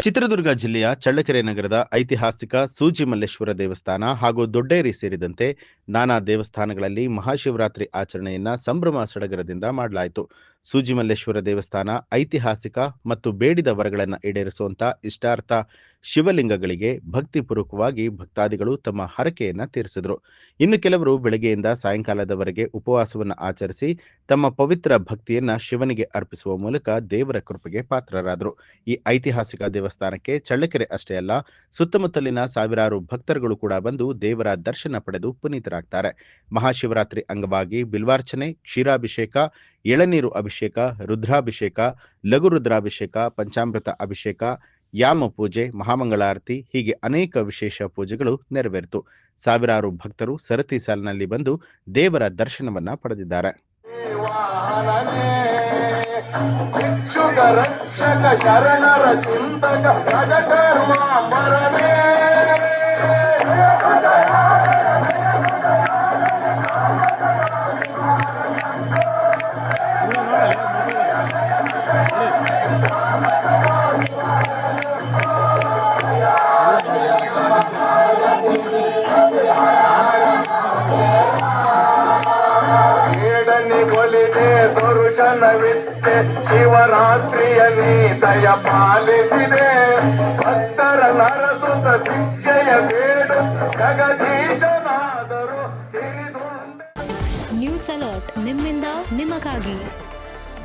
ಚಿತ್ರದುರ್ಗ ಜಿಲ್ಲೆಯ ಚಳ್ಳಕೆರೆ ನಗರದ ಐತಿಹಾಸಿಕ ಸೂಜಿ ಮಲ್ಲೇಶ್ವರ ದೇವಸ್ಥಾನ ಹಾಗೂ ದೊಡ್ಡೇರಿ ಸೇರಿದಂತೆ ನಾನಾ ದೇವಸ್ಥಾನಗಳಲ್ಲಿ ಮಹಾಶಿವರಾತ್ರಿ ಆಚರಣೆಯನ್ನ ಸಂಭ್ರಮ ಸಡಗರದಿಂದ ಮಾಡಲಾಯಿತು. ಸೂಜಿ ಮಲ್ಲೇಶ್ವರ ದೇವಸ್ಥಾನ ಐತಿಹಾಸಿಕ ಮತ್ತು ಬೇಡಿದ ವರಗಳನ್ನು ಈಡೇರಿಸುವಂತ ಇಷ್ಟಾರ್ಥ ಶಿವಲಿಂಗಗಳಿಗೆ ಭಕ್ತಿಪೂರ್ವಕವಾಗಿ ಭಕ್ತಾದಿಗಳು ತಮ್ಮ ಹರಕೆಯನ್ನ ತೀರಿಸಿದರು. ಇನ್ನು ಕೆಲವರು ಬೆಳಗ್ಗೆಯಿಂದ ಸಾಯಂಕಾಲದವರೆಗೆ ಉಪವಾಸವನ್ನು ಆಚರಿಸಿ ತಮ್ಮ ಪವಿತ್ರ ಭಕ್ತಿಯನ್ನ ಶಿವನಿಗೆ ಅರ್ಪಿಸುವ ಮೂಲಕ ದೇವರ ಕೃಪೆಗೆ ಪಾತ್ರರಾದರು. ಈ ಐತಿಹಾಸಿಕ ದೇವಸ್ಥಾನಕ್ಕೆ ಚಳ್ಳಕೆರೆ ಅಷ್ಟೇ ಅಲ್ಲ, ಸುತ್ತಮುತ್ತಲಿನ ಸಾವಿರಾರು ಭಕ್ತರುಗಳು ಕೂಡ ಬಂದು ದೇವರ ದರ್ಶನ ಪಡೆದು ಪುನೀತರಾಗ್ತಾರೆ. ಮಹಾಶಿವರಾತ್ರಿ ಅಂಗವಾಗಿ ಬಿಲ್ವಾರ್ಚನೆ, ಕ್ಷೀರಾಭಿಷೇಕ, ಎಳನೀರು ಅಭಿಷೇಕ, ರುದ್ರಾಭಿಷೇಕ, ಲಘು ರುದ್ರಾಭಿಷೇಕ, ಪಂಚಾಮೃತ ಅಭಿಷೇಕ, ಯಾಮ ಪೂಜೆ, ಮಹಾಮಂಗಳಾರತಿ ಹೀಗೆ ಅನೇಕ ವಿಶೇಷ ಪೂಜೆಗಳು ನೆರವೇರಿತು. ಸಾವಿರಾರು ಭಕ್ತರು ಸರತಿ ಸಾಲಿನಲ್ಲಿ ಬಂದು ದೇವರ ದರ್ಶನವನ್ನ ಪಡೆದಿದ್ದಾರೆ. ದೊರುಶನವಿತ್ತೆ ಶಿವರಾತ್ರಿಯ ನೀ ದಯ ಪಾಲಿಸಿದೆ, ಭಕ್ತರ ನರಸುತ ಶಿಕ್ಷೆಯ ಬೇಡು ಜಗದೀಶನಾದರೂ ತಿಳಿದುಂಡೆ. ನ್ಯೂಸ್ ಅಲರ್ಟ್ ನಿಮ್ಮಿಂದ ನಿಮಗಾಗಿ.